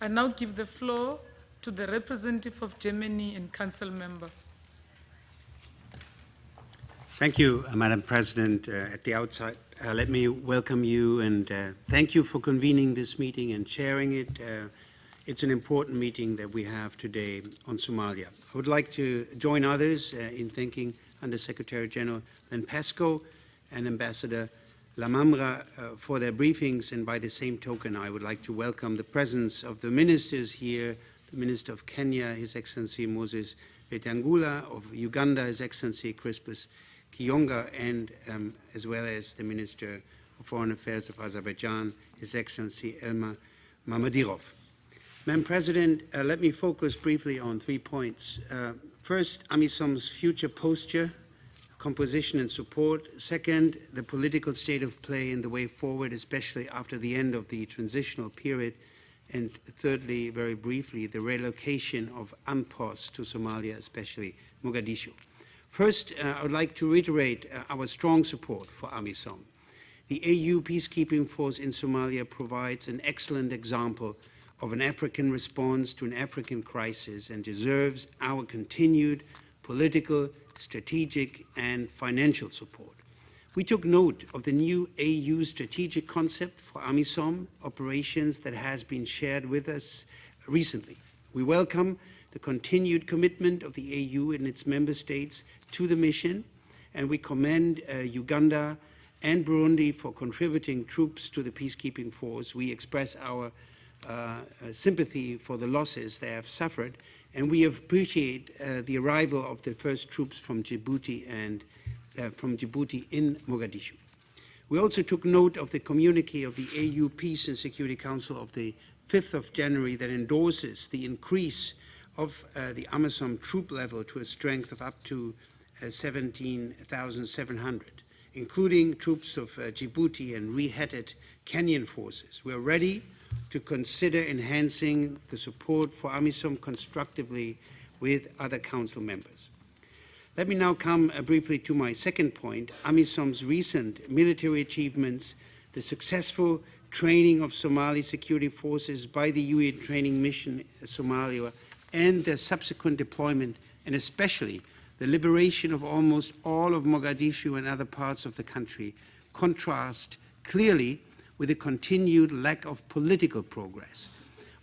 I now give the floor to the representative of Germany and council member. Thank you, Madam President. At the outset, let me welcome you and thank you for convening this meeting and chairing it. It's an important meeting that we have today on Somalia. I would like to join others in thanking Under Secretary General Len Pascoe and Ambassador Lamamra for their briefings, and by the same token, I would like to welcome the presence of the ministers here, the Minister of Kenya, His Excellency Moses Wetangula, of Uganda, His Excellency Crispus Kionga, and as well as the Minister of Foreign Affairs of Azerbaijan, His Excellency Elmar Mamadirov. Madam President, let me focus briefly on 3 points. First, AMISOM's future posture, composition and support. Second, the political state of play and the way forward, especially after the end of the transitional period. And thirdly, very briefly, the relocation of AMPOS to Somalia, especially Mogadishu. First, I would like to reiterate our strong support for AMISOM. The AU peacekeeping force in Somalia provides an excellent example of an African response to an African crisis and deserves our continued political, strategic, and financial support. We took note of the new AU strategic concept for AMISOM operations that has been shared with us recently. We welcome the continued commitment of the AU and its member states to the mission, and we commend Uganda and Burundi for contributing troops to the peacekeeping force. We express our sympathy for the losses they have suffered, and we appreciate the arrival of the first troops from Djibouti and from Djibouti in Mogadishu. We also took note of the communique of the AU Peace and Security Council of the 5th of January that endorses the increase of the AMISOM troop level to a strength of up to 17,700, including troops of Djibouti and reheaded Kenyan forces. We are ready to consider enhancing the support for AMISOM constructively with other council members. Let me now come briefly to my second point, AMISOM's recent military achievements, the successful training of Somali security forces by the UN training mission in Somalia, and their subsequent deployment, and especially the liberation of almost all of Mogadishu and other parts of the country, contrast clearly with the continued lack of political progress.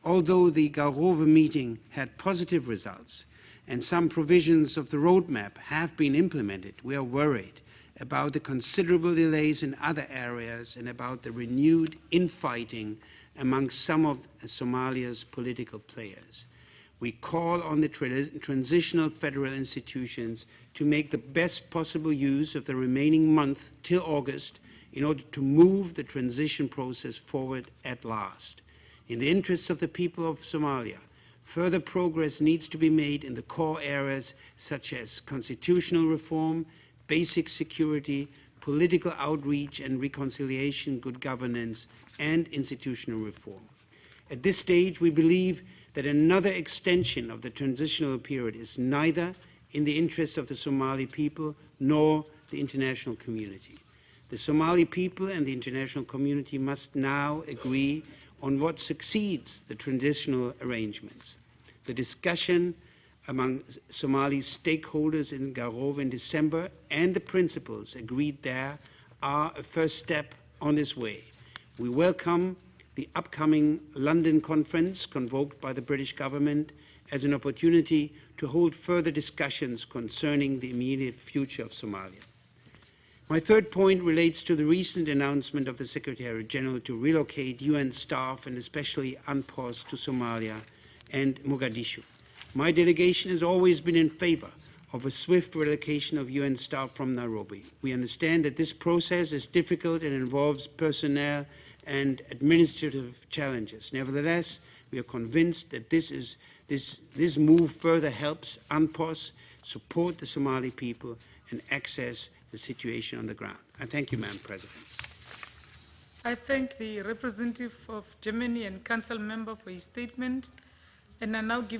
Although the Garowe meeting had positive results and some provisions of the roadmap have been implemented, we are worried about the considerable delays in other areas and about the renewed infighting among some of Somalia's political players. We call on the transitional federal institutions to make the best possible use of the remaining month till August in order to move the transition process forward at last. In the interests of the people of Somalia, further progress needs to be made in the core areas such as constitutional reform, basic security, political outreach and reconciliation, good governance, and institutional reform. At this stage, we believe that another extension of the transitional period is neither in the interest of the Somali people nor the international community. The Somali people and the international community must now agree on what succeeds the transitional arrangements. The discussion among Somali stakeholders in Garowe in December and the principles agreed there are a first step on this way. We welcome the upcoming London conference convoked by the British government as an opportunity to hold further discussions concerning the immediate future of Somalia. My third point relates to the recent announcement of the Secretary General to relocate UN staff and especially AMPOS to Somalia and Mogadishu. My delegation has always been in favor of a swift relocation of UN staff from Nairobi. We understand that this process is difficult and involves personnel and administrative challenges. Nevertheless, we are convinced that this move further helps AMPOS support the Somali people and access the situation on the ground. I thank you, Madam President. I thank the representative of Germany and council member for his statement, and I now give